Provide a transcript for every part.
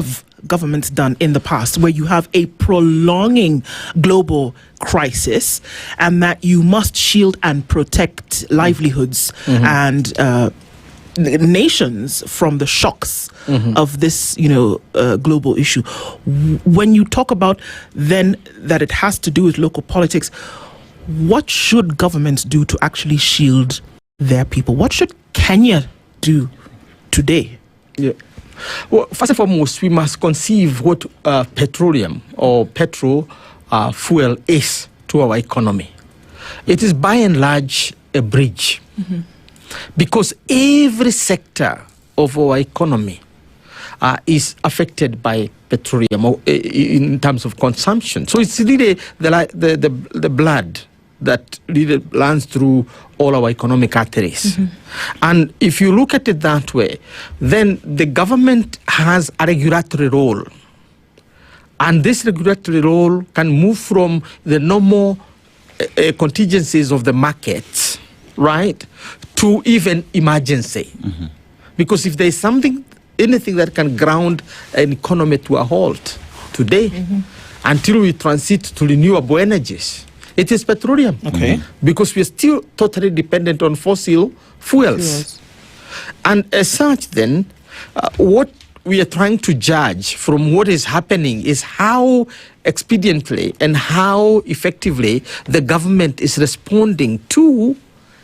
have governments done in the past, where you have a prolonging global crisis and that you must shield and protect livelihoods and nations from the shocks of this, global issue. When you talk about then that it has to do with local politics, what should governments do to actually shield their people? What should Kenya do today? Yeah. Well, first and foremost, we must conceive what petroleum or fuel is to our economy. It is by and large a bridge, because every sector of our economy is affected by petroleum in terms of consumption. So it's really the blood that really runs through all our economic arteries. And if you look at it that way, then the government has a regulatory role. And this regulatory role can move from the normal contingencies of the markets, right, to even emergency. Because if there is anything that can ground an economy to a halt today, until we transit to renewable energies, it is petroleum. Because we are still totally dependent on fossil fuels. And as such, then, what we are trying to judge from what is happening is how expediently and how effectively the government is responding to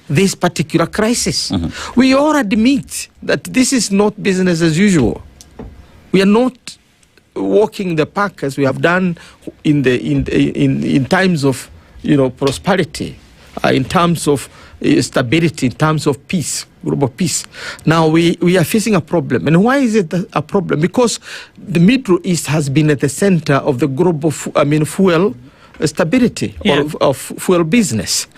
this particular crisis. We all admit that this is not business as usual. We are not walking the park as we have done in times of prosperity, in terms of stability, in terms of peace, global peace. Now we are facing a problem. And why is it a problem? Because the Middle East has been at the center of the global fuel stability of fuel business.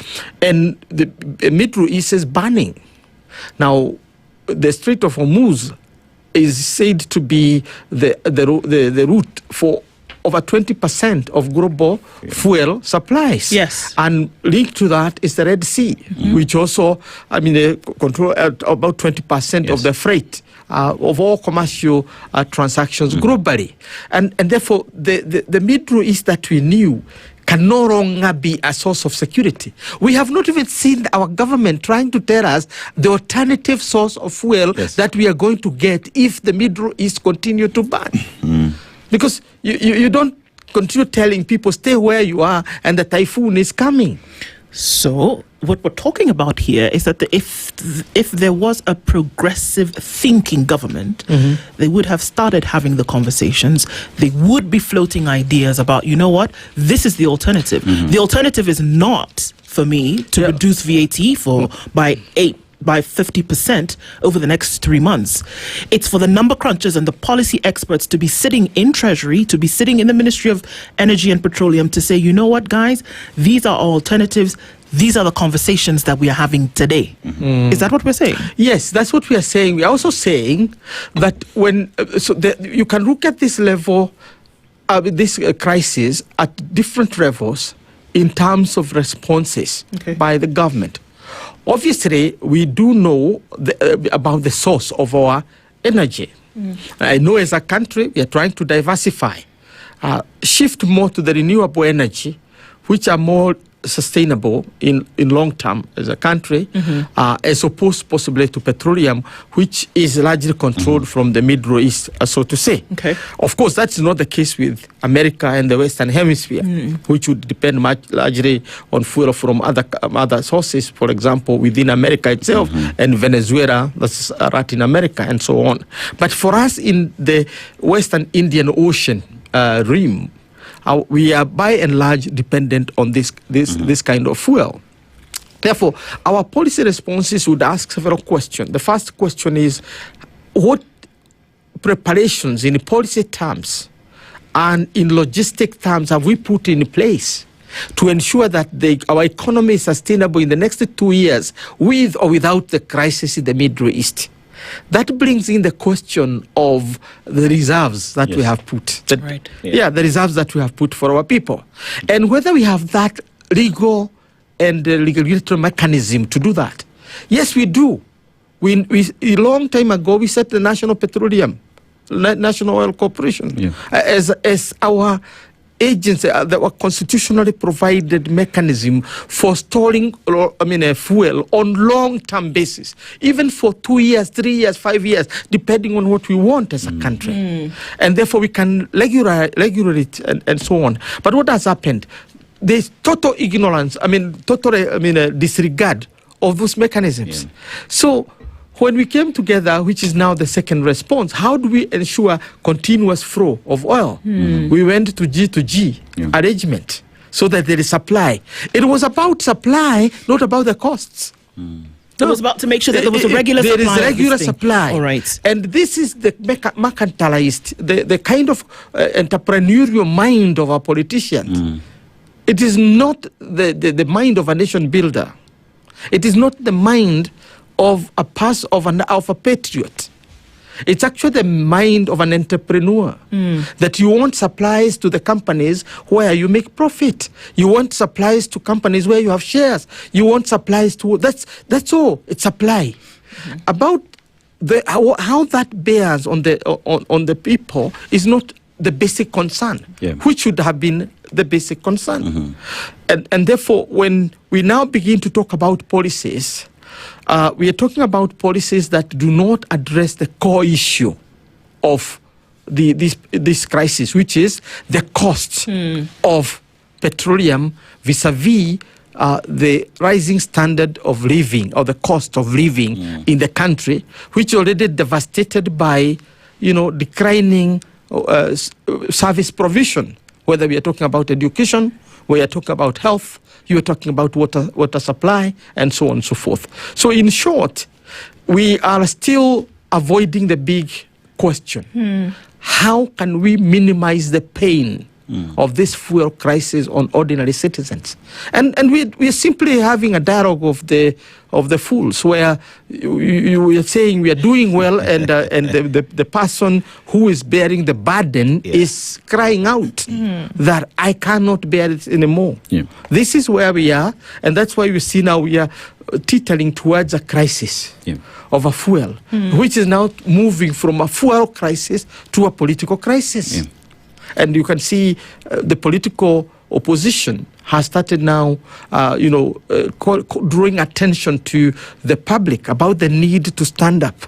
And the Middle East is burning. Now, the Strait of Hormuz is said to be the route for over 20% of global fuel supplies. Yes. And linked to that is the Red Sea, which also, control about 20% of the freight of all commercial transactions globally. And therefore, the Middle East that we knew can no longer be a source of security. We have not even seen our government trying to tell us the alternative source of fuel that we are going to get if the Middle East continue to burn. Because you don't continue telling people, stay where you are and the typhoon is coming. So what we're talking about here is that if there was a progressive thinking government, they would have started having the conversations. They would be floating ideas about, what, this is the alternative. The alternative is not for me to reduce VAT by 50% over the next 3 months. It's for the number crunchers and the policy experts to be sitting in Treasury, to be sitting in the Ministry of Energy and Petroleum to say, you know what, guys, these are alternatives. These are the conversations that we are having today. Is that what we're saying? Yes, that's what we are saying. We are also saying that you can look at this level, this crisis at different levels in terms of responses by the government. Obviously, we do know about the source of our energy. I know as a country, we are trying to diversify, shift more to the renewable energy, which are more sustainable in long term as a country, as opposed possibly to petroleum, which is largely controlled from the Middle East, so to say. Of course, that's not the case with America and the Western Hemisphere, which would depend largely on fuel from other sources, for example, within America itself, and Venezuela, that's Latin America, and so on. But for us in the Western Indian Ocean rim, we are by and large dependent on this kind of fuel. Therefore, our policy responses would ask several questions. The first question is, what preparations in policy terms and in logistic terms have we put in place to ensure that our economy is sustainable in the next 2 years with or without the crisis in the Middle East? That brings in the question of the reserves that we have put. The reserves that we have put for our people. And whether we have that legal and regulatory mechanism to do that. Yes, we do. A long time ago, we set the National Petroleum National Oil Corporation, as our agency, our constitutionally provided mechanism for storing, fuel on long-term basis, even for 2 years, 3 years, 5 years, depending on what we want as a country. And therefore we can regulate it and so on. But what has happened? There's total ignorance, disregard of those mechanisms. So when we came together, which is now the second response, how do we ensure continuous flow of oil? We went to G2G arrangement so that there is supply. It was about supply, not about the costs. It was about to make sure that there was a regular supply. There is regular supply. All right. And this is the mercantilized, the kind of entrepreneurial mind of our politicians. It is not the mind of a nation builder. It is not the mind of a patriot. It's actually the mind of an entrepreneur. That you want supplies to the companies where you make profit. You want supplies to companies where you have shares. You want supplies to that's all. It's supply. About how that bears on the people is not the basic concern, which should have been the basic concern. And therefore, when we now begin to talk about policies, we are talking about policies that do not address the core issue of this crisis, which is the cost of petroleum vis-a-vis the rising standard of living, or the cost of living in the country, which already devastated by, declining service provision, whether we are talking about education, we are talking about health, you are talking about water supply, and so on and so forth. So in short, we are still avoiding the big question. How can we minimize the pain of this fuel crisis on ordinary citizens? And we are simply having a dialogue of the fools, where you are saying we are doing well, and the person who is bearing the burden is crying out that I cannot bear it anymore. This is where we are, and that's why we see now we are teetering towards a crisis of a fuel, which is now moving from a fuel crisis to a political crisis. And you can see the political opposition has started now, drawing attention to the public about the need to stand up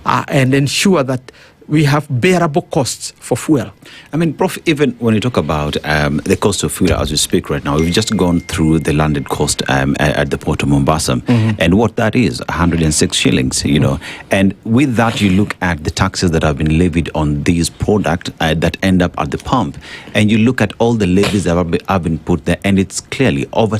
and ensure that we have bearable costs for fuel. I mean, Prof, even when you talk about the cost of fuel as we speak right now, we've just gone through the landed cost at the port of Mombasa, and what that is, 106 shillings, And with that, you look at the taxes that have been levied on these products that end up at the pump, and you look at all the levies that have been put there, and it's clearly over